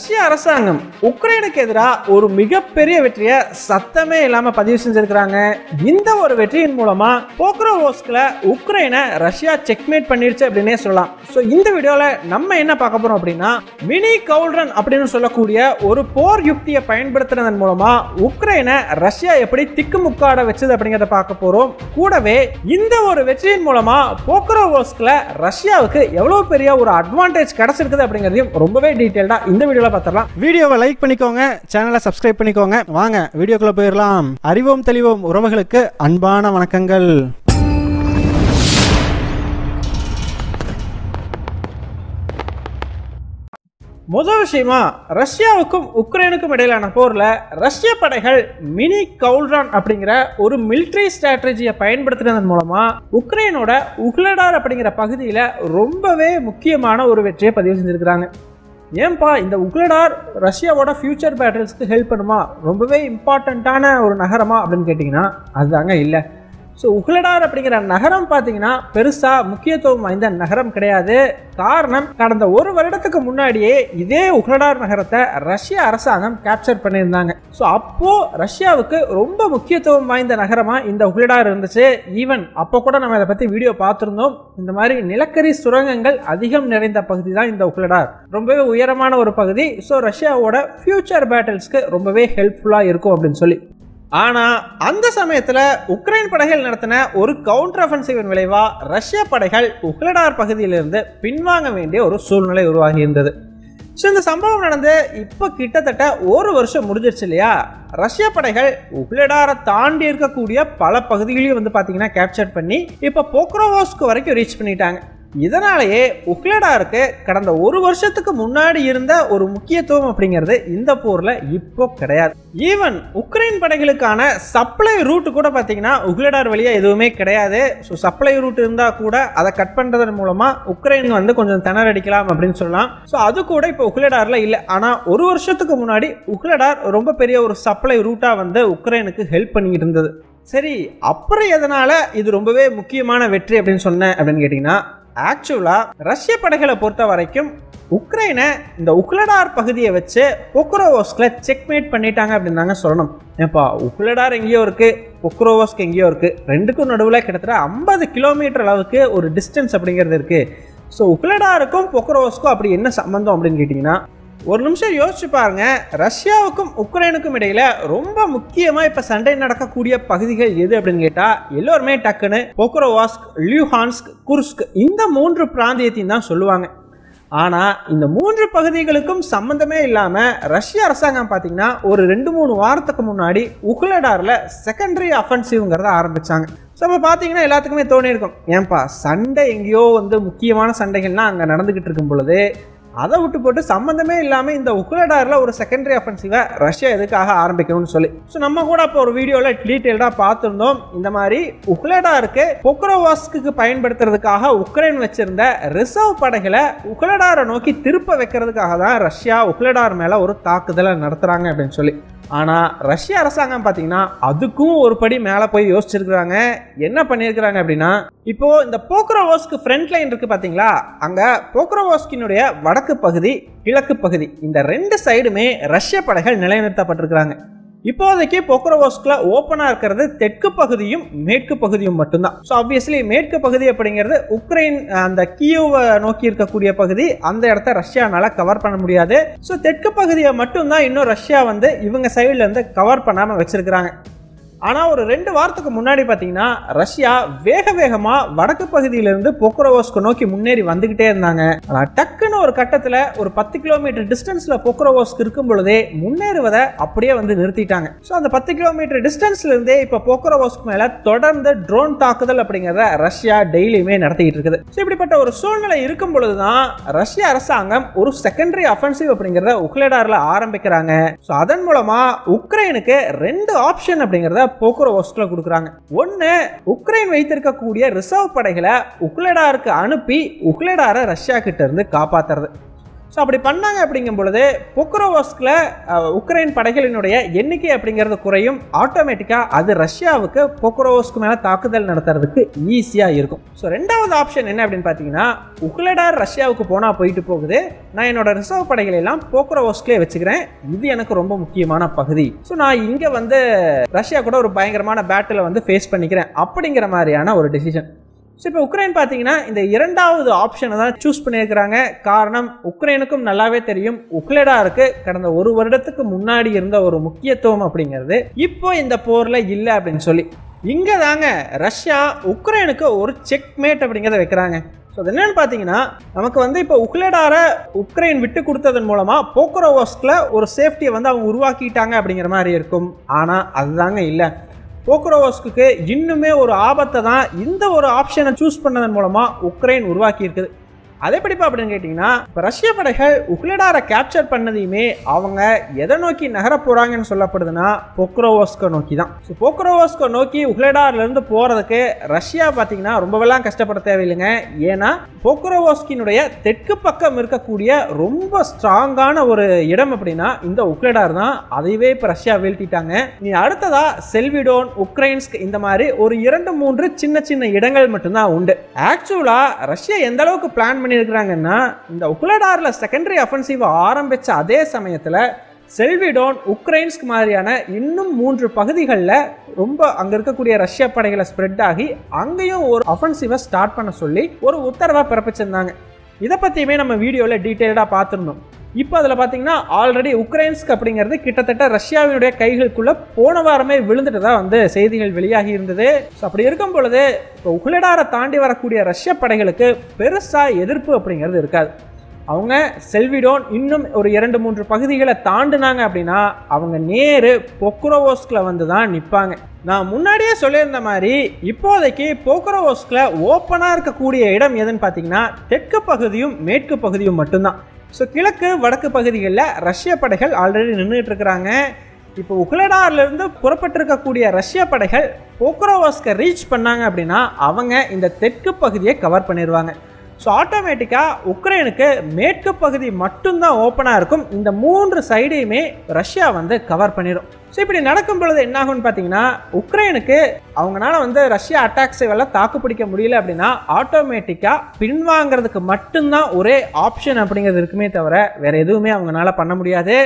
ரஷ்ய அரசாங்கம் உக்ரைனுக்கு எதிராக ஒரு மிகப்பெரிய வெற்றியை சத்தமே இல்லாம பதிவு செஞ்சிருக்காங்க. இந்த ஒரு வெற்றியின் மூலமா போக்ரோவோஸ்க்ல உக்ரைனை ரஷ்யா செக்மேட் பண்ணிருச்சு அப்படின்னே சொல்லலாம். சோ இந்த வீடியோல நம்ம என்ன பார்க்க போறோம் அப்படின்னா, மினி கவுல்ரன் அப்படின்னு சொல்லக்கூடிய ஒரு போர் யுக்தியை பயன்படுத்துறதன் மூலமா உக்ரைனை ரஷ்யா எப்படி திக்குமுக்காட வச்சது அப்படிங்கறத பார்க்க போறோம். கூடவே இந்த ஒரு வெற்றியின் மூலமா போக்ரோவோஸ்க்ல ரஷ்யாவுக்கு எவ்வளவு பெரிய ஒரு அட்வான்டேஜ் கிடைச்சிருக்குது அப்படிங்கறதையும் ரொம்பவே டீடைல்டா இந்த வீடியோல பார்த்தறலாம். வீடியோவை லைக் பண்ணிக்கோங்க, சேனலை சப்ஸ்கிரைப் பண்ணிக்கோங்க. வாங்க வீடியோக்குள்ள போயிடலாம். அறிவோம் தெளிவோம் உறவுகளுக்கு அன்பான வணக்கங்கள். முதல் விஷயமா, ரஷ்யாவுக்கும் உக்ரைனுக்கும் இடையிலான போர்ல ரஷ்ய படைகள் மினி கவுல்ரான் அப்படிங்கிற ஒரு மிலிட்டரி ஸ்ட்ராட்டஜியை பயன்படுத்தினதன் மூலமா உக்ரைனோட உக்லடார் அப்படிங்கிற பகுதியில ரொம்பவே முக்கியமான ஒரு வெற்றியை பதிவு செஞ்சிருக்கிறாங்க. ஏன்பா இந்த உக்லடார் ரஷ்யாவோட ஃபியூச்சர் பேட்டில்ஸ்க்கு ஹெல்ப் பண்ணுமா, ரொம்பவே இம்பார்ட்டண்ட்டான ஒரு நகரமா அப்படின்னு கேட்டிங்கன்னா அதுதாங்க இல்லை. ஸோ உக்லடார் அப்படிங்கிற நகரம் பார்த்தீங்கன்னா பெருசாக முக்கியத்துவம் வாய்ந்த நகரம் கிடையாது. காரணம், கடந்த ஒரு வருடத்துக்கு முன்னாடியே இதே உக்லடார் நகரத்தை ரஷ்ய அரசாங்கம் கேப்சர் பண்ணியிருந்தாங்க. ஸோ அப்போது ரஷ்யாவுக்கு ரொம்ப முக்கியத்துவம் வாய்ந்த நகரமாக இந்த உக்லடார் இருந்துச்சு. ஈவன் அப்போ கூட நம்ம இதை பற்றி வீடியோ பார்த்துருந்தோம். இந்த மாதிரி நிலக்கரி சுரங்கங்கள் அதிகம் நிறைந்த பகுதி தான் இந்த உக்லடார். ரொம்பவே உயரமான ஒரு பகுதி. ஸோ ரஷ்யாவோட ஃபியூச்சர் பேட்டில்ஸ்க்கு ரொம்பவே ஹெல்ப்ஃபுல்லாக இருக்கும் அப்படின்னு சொல்லி. ஆனால் அந்த சமயத்தில் உக்ரைன் படைகள் நடத்தின ஒரு கவுண்டர் அஃபென்சிவின் விளைவா ரஷ்ய படைகள் உக்லடார் பகுதியிலிருந்து பின்வாங்க வேண்டிய ஒரு சூழ்நிலை உருவாகி இருந்தது. ஸோ இந்த சம்பவம் நடந்து இப்போ கிட்டத்தட்ட ஒரு வருஷம் முடிஞ்சிருச்சு இல்லையா. ரஷ்ய படைகள் உக்லடாரை தாண்டி இருக்கக்கூடிய பல பகுதிகளையும் வந்து பார்த்தீங்கன்னா கேப்சர் பண்ணி இப்போ போக்ரோவோஸ்க் வரைக்கும் ரீச் பண்ணிட்டாங்க. இதனாலேயே உக்லடாருக்கு கடந்த ஒரு வருஷத்துக்கு முன்னாடி இருந்த ஒரு முக்கியத்துவம் அப்படிங்கிறது இந்த போர்ல இப்போ கிடையாது. ஈவன் உக்ரைன் படைகளுக்கான சப்ளை ரூட் கூட பார்த்தீங்கன்னா உக்லடார் வழியா எதுவுமே கிடையாது. ஸோ சப்ளை ரூட் இருந்தா கூட அதை கட் பண்றதன் மூலமா உக்ரைன் வந்து கொஞ்சம் திணறடிக்கலாம் அப்படின்னு சொல்லலாம். ஸோ அது கூட இப்போ உக்லடார்ல இல்லை. ஆனால் ஒரு வருஷத்துக்கு முன்னாடி உக்லடார் ரொம்ப பெரிய ஒரு சப்ளை ரூட்டா வந்து உக்ரைனுக்கு ஹெல்ப் பண்ணிக்கிட்டு இருந்தது. சரி, அப்புறம் எதனால இது ரொம்பவே முக்கியமான வெற்றி அப்படின்னு சொன்னேன் அப்படின்னு கேட்டீங்கன்னா, ஆக்சுவலா ரஷ்ய படைகளை பொறுத்த வரைக்கும் உக்ரைனை இந்த உக்லடார் பகுதியை வச்சு போக்ரோவோஸ்க்ல செக்மேட் பண்ணிட்டாங்க அப்படின்னு தாங்க சொல்லணும். ஏப்பா உக்லடார் எங்கேயோ இருக்கு, போக்ரோவோஸ்க் எங்கேயோ இருக்கு, ரெண்டுக்கும் நடுவில் கிட்டத்தட்ட 50 கிலோமீட்டர் அளவுக்கு ஒரு டிஸ்டன்ஸ் அப்படிங்கிறது இருக்கு. ஸோ உக்லடாருக்கும் போக்ரோவோஸ்க்கும் அப்படி என்ன சம்பந்தம் அப்படின்னு கேட்டிங்கன்னா, ஒரு நிமிஷம் யோசிச்சு பாருங்க. ரஷ்யாவுக்கும் உக்ரைனுக்கும் இடையில ரொம்ப முக்கியமா இப்ப சண்டை நடக்கக்கூடிய பகுதிகள் எது அப்படின்னு கேட்டா எல்லோருமே டக்குன்னு போக்ரோவாஸ்க், லியூஹான்ஸ்க், குர்ஸ்க் இந்த 3 பிராந்தியத்தையும் தான் சொல்லுவாங்க. ஆனா இந்த 3 பகுதிகளுக்கும் சம்பந்தமே இல்லாம ரஷ்ய அரசாங்கம் பாத்தீங்கன்னா ஒரு 2-3 வாரத்துக்கு முன்னாடி உக்லடார்ல செகண்டரி அஃபென்சிவ்ங்கிறத ஆரம்பிச்சாங்க. ஸோ அப்போ பார்த்தீங்கன்னா எல்லாத்துக்குமே தோணி இருக்கும், ஏன்பா சண்டை எங்கேயோ வந்து முக்கியமான சண்டைகள்லாம் அங்கே நடந்துகிட்டு இருக்கும் பொழுது அதை விட்டு போட்டு சம்பந்தமே இல்லாமல் இந்த உக்லடாரில் ஒரு செகண்டரி அஃபென்சிவை ரஷ்யா எதுக்காக ஆரம்பிக்கணும்னு சொல்லி. ஸோ நம்ம கூட இப்போ ஒரு வீடியோவில் டீட்டெயில்டாக பார்த்துருந்தோம். இந்த மாதிரி உக்லடாருக்கு போக்ரோவாஸ்க்கு பயன்படுத்துறதுக்காக உக்ரைன் வச்சிருந்த ரிசர்வ் படைகளை உக்லடாரை நோக்கி திருப்ப வைக்கிறதுக்காக தான் ரஷ்யா உக்லடார் மேலே ஒரு தாக்குதலை நடத்துகிறாங்க அப்படின்னு சொல்லி. ஆனால் ரஷ்ய அரசாங்கம் பார்த்தீங்கன்னா அதுக்கும் ஒரு படி மேலே போய் யோசிச்சிருக்கிறாங்க. என்ன பண்ணியிருக்கிறாங்க அப்படின்னா, இப்போ இந்த போக்ரோவோஸ்க் ஃப்ரண்ட் லைன் இருக்கு பார்த்தீங்களா, அங்கே போக்ரோவோஸ்கினுடைய வடக்கு பகுதி, கிழக்கு பகுதி இந்த 2 சைடுமே ரஷ்ய படைகள் நிலைநிறுத்தப்பட்டிருக்கிறாங்க. இப்போதைக்கு போக்ரோவோஸ்க்ல ஓப்பனா இருக்கிறது தெற்கு பகுதியும் மேற்கு பகுதியும் மட்டும்தான். ஸோ ஆப்வியஸ்லி மேற்கு பகுதி அப்படிங்கிறது உக்ரைன் அந்த கியோவை நோக்கி இருக்கக்கூடிய பகுதி. அந்த இடத்த ரஷ்யானால கவர் பண்ண முடியாது. ஸோ தெற்கு பகுதியை மட்டும்தான் இன்னும் ரஷ்யா வந்து இவங்க சைடுல இருந்து கவர் பண்ணாம வச்சிருக்கிறாங்க. ஆனால் ஒரு 2 வாரத்துக்கு முன்னாடி பார்த்தீங்கன்னா ரஷ்யா வேக வேகமாக வடக்கு பகுதியிலிருந்து போக்ரோவோஸ்க் நோக்கி முன்னேறி வந்துகிட்டே இருந்தாங்க. ஆனால் டக்குன்னு ஒரு கட்டத்தில் ஒரு 10 கிலோமீட்டர் டிஸ்டன்ஸில் போக்ரோவோஸ்க் இருக்கும் பொழுதே முன்னேறுவதை அப்படியே வந்து நிறுத்திட்டாங்க. ஸோ அந்த 10 கிலோமீட்டர் டிஸ்டன்ஸ்ல இருந்தே இப்போ போக்ரோவோஸ்க் மேலே தொடர்ந்து ட்ரோன் தாக்குதல் அப்படிங்கிறத ரஷ்யா டெய்லியுமே நடத்திக்கிட்டு இருக்குது. ஸோ இப்படிப்பட்ட ஒரு சூழ்நிலை இருக்கும் பொழுதுதான் ரஷ்ய அரசாங்கம் ஒரு செகண்டரி அஃபென்சிவ் அப்படிங்கிறத உக்லடாரில் ஆரம்பிக்கிறாங்க. ஸோ அதன் மூலமா உக்ரைனுக்கு 2 ஆப்ஷன் அப்படிங்கிறத போக்ரோவோஸ்க்ல கொடுக்குறாங்க. ஒன்னு, உக்ரைன் வைத்திருக்கக்கூடிய ரிசர்வ் படைகளை உக்லடாருக்கு அனுப்பி உக்லடாரை ரஷ்யா கிட்ட இருந்து காப்பாத்துறது. ஸோ அப்படி பண்ணாங்க அப்படிங்கும் பொழுது பொக்ரோவோஸ்கில் உக்ரைன் படைகளினுடைய எண்ணிக்கை அப்படிங்கிறது குறையும். ஆட்டோமேட்டிக்காக அது ரஷ்யாவுக்கு பொக்ரோவோஸ்க்கு மேலே தாக்குதல் நடத்துறதுக்கு ஈஸியாக இருக்கும். ஸோ ரெண்டாவது ஆப்ஷன் என்ன அப்படின்னு பார்த்தீங்கன்னா, உக்லடார் ரஷ்யாவுக்கு போனால் போயிட்டு போகுது, நான் என்னோட ரிசர்வ் படைகளை எல்லாம் பொக்ரோவோஸ்க்லேயே வச்சுக்கிறேன், இது எனக்கு ரொம்ப முக்கியமான பகுதி, ஸோ நான் இங்கே வந்து ரஷ்யா கூட ஒரு பயங்கரமான பேட்டில் வந்து ஃபேஸ் பண்ணிக்கிறேன் அப்படிங்கிற மாதிரியான ஒரு டெசிஷன். ஸோ இப்போ உக்ரைன் பார்த்தீங்கன்னா இந்த இரண்டாவது ஆப்ஷனை தான் சூஸ் பண்ணியிருக்கிறாங்க. காரணம், உக்ரைனுக்கும் நல்லாவே தெரியும் உக்லடாருக்கு கடந்த ஒரு வருடத்துக்கு முன்னாடி இருந்த ஒரு முக்கியத்துவம் அப்படிங்கிறது இப்போ இந்த போரில் இல்லை அப்படின்னு சொல்லி. இங்கே தாங்க ரஷ்யா உக்ரைனுக்கு ஒரு செக்மேட் அப்படிங்கிறத வைக்கிறாங்க. ஸோ அது என்னென்னு பார்த்தீங்கன்னா, நமக்கு வந்து இப்போ உக்லடாரை உக்ரைன் விட்டு கொடுத்ததன் மூலமாக போக்ரோவோஸ்கில் ஒரு சேஃப்டியை வந்து அவங்க உருவாக்கிட்டாங்க அப்படிங்கிற மாதிரி இருக்கும். ஆனால் அதுதாங்க இல்லை. போக்ரோவோஸ்க்கு இன்னுமே ஒரு ஆபத்தை தான் இந்த ஒரு ஆப்ஷனை சூஸ் பண்ணதன் மூலமாக உக்ரைன் உருவாக்கி இருக்குது. அது எப்படிப்பா அப்படின்னு கேட்டிங்கன்னா, இப்போ ரஷ்ய படைகள் உக்லடாரை கேப்சர் பண்ணதையுமே அவங்க எதை நோக்கி நகர போகிறாங்கன்னு சொல்லப்படுதுன்னா பொக்ரோவோஸ்கை நோக்கி தான். ஸோ பொக்ரோவோஸ்கை நோக்கி உக்லடார்லேருந்து போகிறதுக்கு ரஷ்யா பார்த்தீங்கன்னா ரொம்பவெல்லாம் கஷ்டப்பட தேவையில்லைங்க. ஏன்னா பொக்ரோவோஸ்கினுடைய தெற்கு பக்கம் இருக்கக்கூடிய ரொம்ப ஸ்ட்ராங்கான ஒரு இடம் அப்படின்னா இந்த உக்லடார் தான். அதையவே இப்போ ரஷ்யா வீழ்த்திட்டாங்க. நீ அடுத்ததா செல்விடோன், உக்ரைன்ஸ்க் இந்த மாதிரி ஒரு 2-3 சின்ன சின்ன இடங்கள் மட்டும்தான் உண்டு. ஆக்சுவலாக ரஷ்யா எந்த அளவுக்கு பிளான் பண்ணியிருக்கிறாங்கன்னா, இந்த உக்லடார்ல செகண்டரி அஃபென்சிவ் ஆரம்பிச்ச அதே சமயத்தில் செல்விடோன், உக்ரைன்ஸ்க் மாதிரியான இன்னும் 3 பகுதிகளில் ரொம்ப அங்க இருக்கக்கூடிய ரஷ்ய படைகளை ஸ்ப்ரெட் ஆகி அங்கேயும் ஒரு அஃபென்சிவை ஸ்டார்ட் பண்ண சொல்லி ஒரு உத்தரவை பிறப்பிச்சிருந்தாங்க. இதை பற்றியுமே நம்ம வீடியோவில் டீட்டெயில்டாக பார்த்துருந்தோம். இப்போ அதில் பார்த்தீங்கன்னா ஆல்ரெடி உக்ரைன்ஸ்க் அப்படிங்கிறது கிட்டத்தட்ட ரஷ்யாவினுடைய கைகளுக்குள்ளே போன வாரமே விழுந்துட்டு தான் வந்து செய்திகள் வெளியாகி இருந்தது. ஸோ அப்படி இருக்கும் பொழுது இப்போ உக்லடாரை தாண்டி வரக்கூடிய ரஷ்ய படைகளுக்கு பெருசாக எதிர்ப்பு அப்படிங்கிறது இருக்காது. அவங்க செல்விடோன் இன்னும் ஒரு 2-3 பகுதிகளை தாண்டினாங்க அப்படின்னா அவங்க நேரு பொக்ரோவோஸ்கில் வந்து தான் நிற்பாங்க. நான் முன்னாடியே சொல்லியிருந்த மாதிரி இப்போதைக்கு பொக்ரோவோஸ்கில் ஓப்பனாக இருக்கக்கூடிய இடம் எதுன்னு பார்த்தீங்கன்னா தெற்கு பகுதியும் மேற்கு பகுதியும் மட்டும்தான். ஸோ கிழக்கு வடக்கு பகுதிகளில் ரஷ்ய படைகள் ஆல்ரெடி நின்றுட்டு இருக்கிறாங்க. இப்போ உக்லடார்லேருந்து புறப்பட்டிருக்கக்கூடிய ரஷ்ய படைகள் பொக்ரோவோஸ்கை ரீச் பண்ணாங்க அப்படின்னா அவங்க இந்த தெற்கு பகுதியை கவர் பண்ணிடுவாங்க. ஸோ ஆட்டோமேட்டிக்காக உக்ரைனுக்கு மேற்கு பகுதி மட்டும்தான் ஓப்பனாக இருக்கும். இந்த 3 சைடையுமே ரஷ்யா வந்து கவர் பண்ணிடும். ஸோ இப்படி நடக்கும் பொழுது என்ன ஆகும்னு பார்த்தீங்கன்னா, உக்ரைனுக்கு அவங்களால வந்து ரஷ்யா அட்டாக்ஸை எல்லாம் தாக்கு பிடிக்க முடியல அப்படின்னா ஆட்டோமேட்டிக்காக பின்வாங்கிறதுக்கு மட்டும்தான் ஒரே ஆப்ஷன் அப்படிங்கிறது இருக்குமே தவிர வேற எதுவுமே அவங்களால பண்ண முடியாது.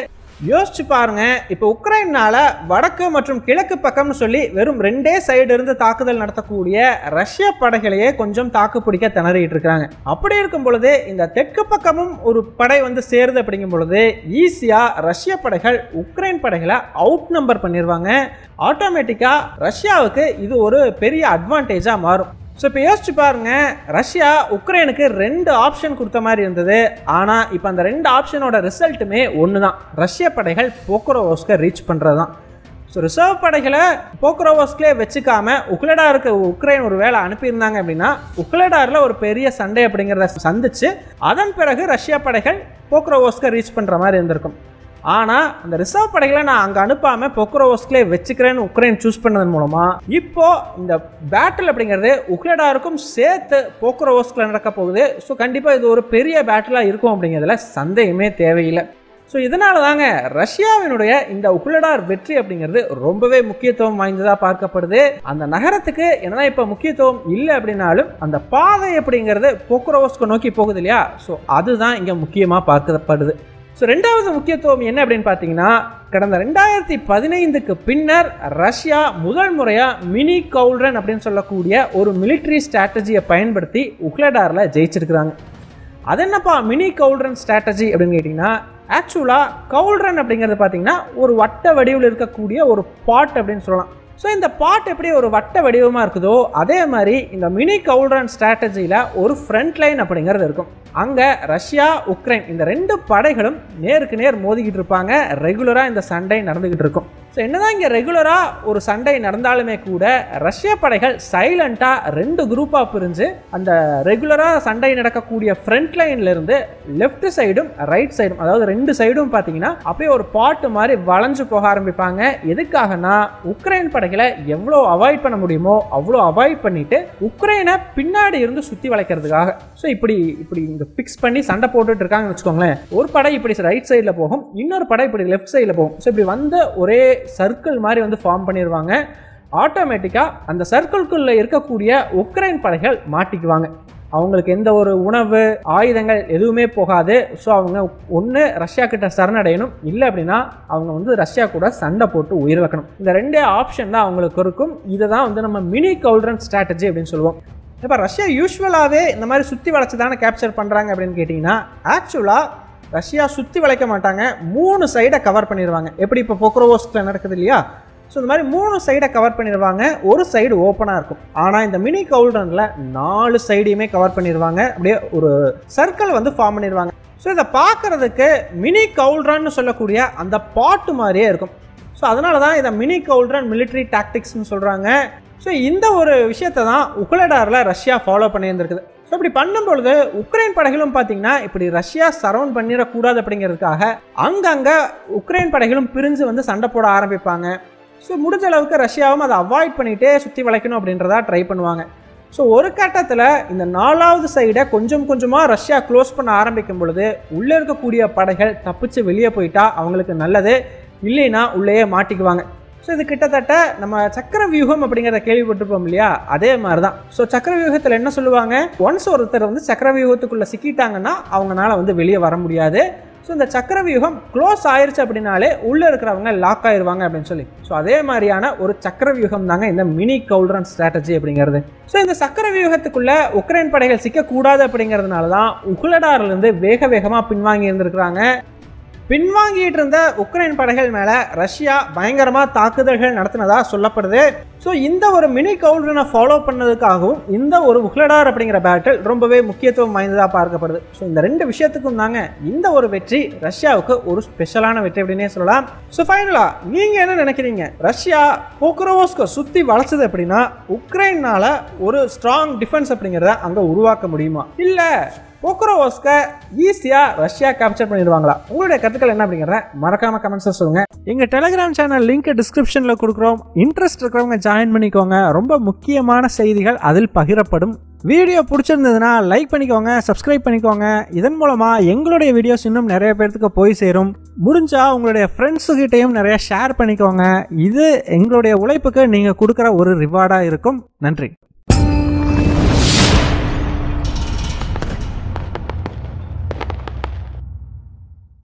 யோசிச்சு பாருங்க, இப்போ உக்ரைனால வடக்கு மற்றும் கிழக்கு பக்கம்னு சொல்லி வெறும் 2 சைடு இருந்து தாக்குதல் நடத்தக்கூடிய ரஷ்ய படைகளையே கொஞ்சம் தாக்கு பிடிக்க திணறிட்டு இருக்காங்க. அப்படி இருக்கும் பொழுது இந்த தெற்கு பக்கமும் ஒரு படை வந்து சேருது அப்படிங்கும் பொழுது ஈஸியா ரஷ்ய படைகள் உக்ரைன் படைகளை அவுட் நம்பர் பண்ணிடுவாங்க. ஆட்டோமேட்டிக்கா ரஷ்யாவுக்கு இது ஒரு பெரிய அட்வான்டேஜா மாறும். ஸோ இப்போ யோசிச்சு பாருங்க, ரஷ்யா உக்ரைனுக்கு 2 ஆப்ஷன் கொடுத்த மாதிரி இருந்தது. ஆனால் இப்போ அந்த 2 ஆப்ஷனோட ரிசல்ட்டுமே ஒன்று தான், ரஷ்ய படைகள் பொக்ரோவோஸ்கை ரீச் பண்ணுறது தான். ஸோ ரிசர்வ் படைகளை பொக்ரோவோஸ்க்லேயே வச்சுக்காம உக்லடாருக்கு உக்ரைன் ஒரு வேலை அனுப்பியிருந்தாங்க அப்படின்னா உக்லடாரில் ஒரு பெரிய சண்டை அப்படிங்கிறத சந்திச்சு அதன் பிறகு ரஷ்ய படைகள் பொக்ரோவோஸ்கை ரீச் பண்ணுற மாதிரி இருந்திருக்கும். ஆனால் அந்த ரிசர்வ் படைகளை நான் அங்கே அனுப்பாமல் பொக்ரோவோஸ்க்லேயே வச்சுக்கிறேன்னு உக்ரைன் சூஸ் பண்ணதன் மூலமாக இப்போ இந்த பேட்டில் அப்படிங்கிறது உக்லடாருக்கும் சேர்த்து பொக்ரோவோஸ்கில் நடக்க போகுது. ஸோ கண்டிப்பாக இது ஒரு பெரிய பேட்டிலாக இருக்கும் அப்படிங்கிறதுல சந்தேகமே தேவையில்லை. ஸோ இதனால தாங்க ரஷ்யாவினுடைய இந்த உக்லடார் வெற்றி அப்படிங்கிறது ரொம்பவே முக்கியத்துவம் வாய்ந்ததாக பார்க்கப்படுது. அந்த நகரத்துக்கு என்னதான் இப்போ முக்கியத்துவம் இல்லை அப்படின்னாலும் அந்த பாதை அப்படிங்கிறது பொக்ரோவோஸ்கை நோக்கி போகுது இல்லையா, ஸோ அதுதான் இங்கே முக்கியமாக பார்க்கப்படுது. ஸோ ரெண்டாவது முக்கியத்துவம் என்ன அப்படின்னு பார்த்தீங்கன்னா, கடந்த 2015க்கு பின்னர் ரஷ்யா முதல் முறையாக மினி கவுல்ரன் அப்படின்னு சொல்லக்கூடிய ஒரு மிலிட்ரி ஸ்ட்ராட்டஜியை பயன்படுத்தி உக்லடாரில் ஜெயிச்சிருக்கிறாங்க. அது என்னப்பா மினி கவுல்ரன் ஸ்ட்ராட்டஜி அப்படின்னு கேட்டிங்கன்னா, ஆக்சுவலாக கவுல்ரன் அப்படிங்கிறது பார்த்தீங்கன்னா ஒரு வட்ட வடிவில் இருக்கக்கூடிய ஒரு பாட் அப்படின்னு சொல்லலாம். ஸோ இந்த பாட் எப்படி ஒரு வட்ட வடிவமாக இருக்குதோ அதே மாதிரி இந்த மினி கவுல்ரன் ஸ்ட்ராட்டஜியில் ஒரு ஃப்ரண்ட் லைன் அப்படிங்கிறது இருக்கும். அங்கே ரஷ்யா உக்ரைன் இந்த 2 படைகளும் நேருக்கு நேர் மோதிக்கிட்டு இருப்பாங்க. ரெகுலராக இந்த சண்டை நடந்துக்கிட்டு இருக்கும். ஸோ என்னதான் இங்கே ரெகுலராக ஒரு சண்டை நடந்தாலுமே கூட ரஷ்ய படைகள் சைலண்டாக 2 குரூப்பாக பிரிஞ்சு அந்த ரெகுலராக சண்டை நடக்கக்கூடிய ஃப்ரண்ட் லைன்ல இருந்து லெஃப்ட் சைடும் ரைட் சைடும், அதாவது 2 சைடும் பார்த்தீங்கன்னா அப்படியே ஒரு பாட்டு மாதிரி வளைஞ்சு போக ஆரம்பிப்பாங்க. எதுக்காகனா உக்ரைன் படைகளை எவ்வளோ அவாய்ட் பண்ண முடியுமோ அவ்வளோ அவாய்ட் பண்ணிட்டு உக்ரைனை பின்னாடி இருந்து சுற்றி வளைக்கிறதுக்காக. ஸோ இப்படி இங்கே ஃபிக்ஸ் பண்ணி சண்டை போட்டுட்டு இருக்காங்கன்னு வச்சுக்கோங்களேன். ஒரு படை இப்படி ரைட் சைடில் போகும், இன்னொரு படை இப்படி லெஃப்ட் சைடில் போகும். ஸோ இப்படி வந்து ஒரே சர்க்கிள் மாதிரி வந்து ஃபார்ம் பண்ணிடுவாங்க. ஆட்டோமேட்டிக்காக அந்த சர்க்கிள்குள்ளே இருக்கக்கூடிய உக்ரைன் படைகள் மாட்டிக்குவாங்க. அவங்களுக்கு எந்த ஒரு உணவு ஆயுதங்கள் எதுவுமே போகாது. ஸோ அவங்க ஒன்று ரஷ்யா கிட்ட சரணடையணும், இல்லை அப்படின்னா அவங்க வந்து ரஷ்யா கூட சண்டை போட்டு உயிரிழக்கணும். இந்த 2 ஆப்ஷன் தான் அவங்களுக்கு இருக்கும். இதை தான் வந்து நம்ம மினி கவுல்ட்ரன் ஸ்ட்ராட்டஜி அப்படின்னு சொல்லுவோம். இப்போ ரஷ்யா யூஸ்வலாகவே இந்த மாதிரி சுற்றி வளைச்சி தானே கேப்சர் பண்ணுறாங்க அப்படின்னு கேட்டிங்கன்னா, ஆக்சுவலாக ரஷ்யா சுற்றி வளைக்க மாட்டாங்க, 3 சைடை கவர் பண்ணிடுவாங்க. எப்படி இப்போ பொக்ரோவோஸ்கில் நடக்குது இல்லையா? ஸோ இந்த மாதிரி 3 சைடை கவர் பண்ணிடுவாங்க, ஒரு சைடு ஓப்பனாக இருக்கும். ஆனால் இந்த மினி கவுல்ட்ரனில் 4 சைடையுமே கவர் பண்ணிடுவாங்க, அப்படியே ஒரு சர்க்கிள் வந்து ஃபார்ம் பண்ணிடுவாங்க. ஸோ இதை பார்க்குறதுக்கு மினி கவுல்ட்ரன்னு சொல்லக்கூடிய அந்த பாட்டு மாதிரியே இருக்கும். ஸோ அதனால தான் இதை மினி கவுல்ட்ரன் மிலிட்ரி டாக்டிக்ஸ்னு சொல்கிறாங்க. ஸோ இந்த ஒரு விஷயத்தை தான் உக்ரேடாரில் ரஷ்யா ஃபாலோ பண்ணியிருந்திருக்குது. ஸோ இப்படி பண்ணும்பொழுது உக்ரைன் படைகளும் பார்த்தீங்கன்னா இப்படி ரஷ்யா சரவுண்ட் பண்ணிடக்கூடாது அப்படிங்கிறதுக்காக அங்கங்கே உக்ரைன் படைகளும் பிரிஞ்சு வந்து சண்டை போட ஆரம்பிப்பாங்க. ஸோ முடிஞ்ச அளவுக்கு ரஷ்யாவும் அதை அவாய்ட் பண்ணிகிட்டே சுற்றி வளைக்கணும் அப்படின்றதா ட்ரை பண்ணுவாங்க. ஸோ ஒரு கட்டத்தில் இந்த 4வது சைடை கொஞ்சம் கொஞ்சமாக ரஷ்யா க்ளோஸ் பண்ண ஆரம்பிக்கும் பொழுது உள்ளே இருக்கக்கூடிய படைகள் தப்பிச்சு வெளியே போயிட்டா அவங்களுக்கு நல்லது, இல்லைன்னா உள்ளேயே மாட்டிக்குவாங்க. ஸோ இது கிட்டத்தட்ட நம்ம சக்கர வியூகம் அப்படிங்கிறத கேள்விப்பட்டிருப்போம் இல்லையா? அதே மாதிரி தான். ஸோ சக்கர வியூகத்தில் என்ன சொல்லுவாங்க, ஒன்ஸ் ஒருத்தர் வந்து சக்கர வியூகத்துக்குள்ளே சிக்கிட்டாங்கன்னா அவங்களால வந்து வெளியே வர முடியாது. ஸோ இந்த சக்கர வியூகம் க்ளோஸ் ஆயிடுச்சு அப்படின்னாலே உள்ளே இருக்கிறவங்க லாக் ஆயிடுவாங்க அப்படின்னு சொல்லி. ஸோ அதே மாதிரியான ஒரு சக்கர வியூகம் தாங்க இந்த மினி கவுல்ட்ரன் ஸ்ட்ராட்டஜி அப்படிங்கிறது. ஸோ இந்த சக்கர வியூகத்துக்குள்ள உக்ரைன் படைகள் சிக்கக்கூடாது அப்படிங்கிறதுனால தான் உக்ரேடாரிலிருந்து வேகமாக பின்வாங்கி இருந்திருக்கிறாங்க. பின்வாங்கிட்டு இருந்த உக்ரைன் படைகள் மேலே ரஷ்யா பயங்கரமாக தாக்குதல்கள் நடத்தினதா சொல்லப்படுது. ஸோ இந்த ஒரு மினி கவுல்ட்ரனை ஃபாலோ பண்ணதுக்காகவும் இந்த ஒரு உக்ரேடார் அப்படிங்கிற பேட்டில் ரொம்பவே முக்கியத்துவம் வாய்ந்ததாக பார்க்கப்படுது. ஸோ இந்த 2 விஷயத்துக்கும் தாங்க இந்த ஒரு வெற்றி ரஷ்யாவுக்கு ஒரு ஸ்பெஷலான வெற்றி அப்படின்னே சொல்லலாம். ஸோ ஃபைனலாக நீங்கள் என்ன நினைக்கிறீங்க? ரஷ்யா பொக்ரோவோஸ்கை சுற்றி வளைச்சது அப்படின்னா உக்ரைனால ஒரு ஸ்ட்ராங் டிஃபென்ஸ் அப்படிங்கிறத அங்கே உருவாக்க முடியுமா, இல்லை பொக்ரோவோஸ்கை ஈஸியாக ரஷ்யா கேப்சர் பண்ணிடுவாங்களா? உங்களுடைய கருத்துக்கள் என்ன அப்படிங்கிறத மறக்காம கமெண்ட்ஸை சொல்லுங்க. எங்கள் டெலிகிராம் சேனல் லிங்க் டிஸ்கிரிப்ஷனில் கொடுக்குறோம். இன்ட்ரெஸ்ட் இருக்கிறவங்க ஜாயின் பண்ணிக்கோங்க. ரொம்ப முக்கியமான செய்திகள் அதில் பகிரப்படும். வீடியோ பிடிச்சிருந்ததுன்னா லைக் பண்ணிக்கோங்க, சப்ஸ்கிரைப் பண்ணிக்கோங்க. இதன் மூலமாக எங்களுடைய வீடியோஸ் இன்னும் நிறைய பேர்த்துக்கு போய் சேரும். முடிஞ்சால் உங்களுடைய ஃப்ரெண்ட்ஸுக்கிட்டையும் நிறைய ஷேர் பண்ணிக்கோங்க. இது எங்களுடைய உழைப்புக்கு நீங்கள் கொடுக்குற ஒரு ரிவார்டாக இருக்கும். நன்றி.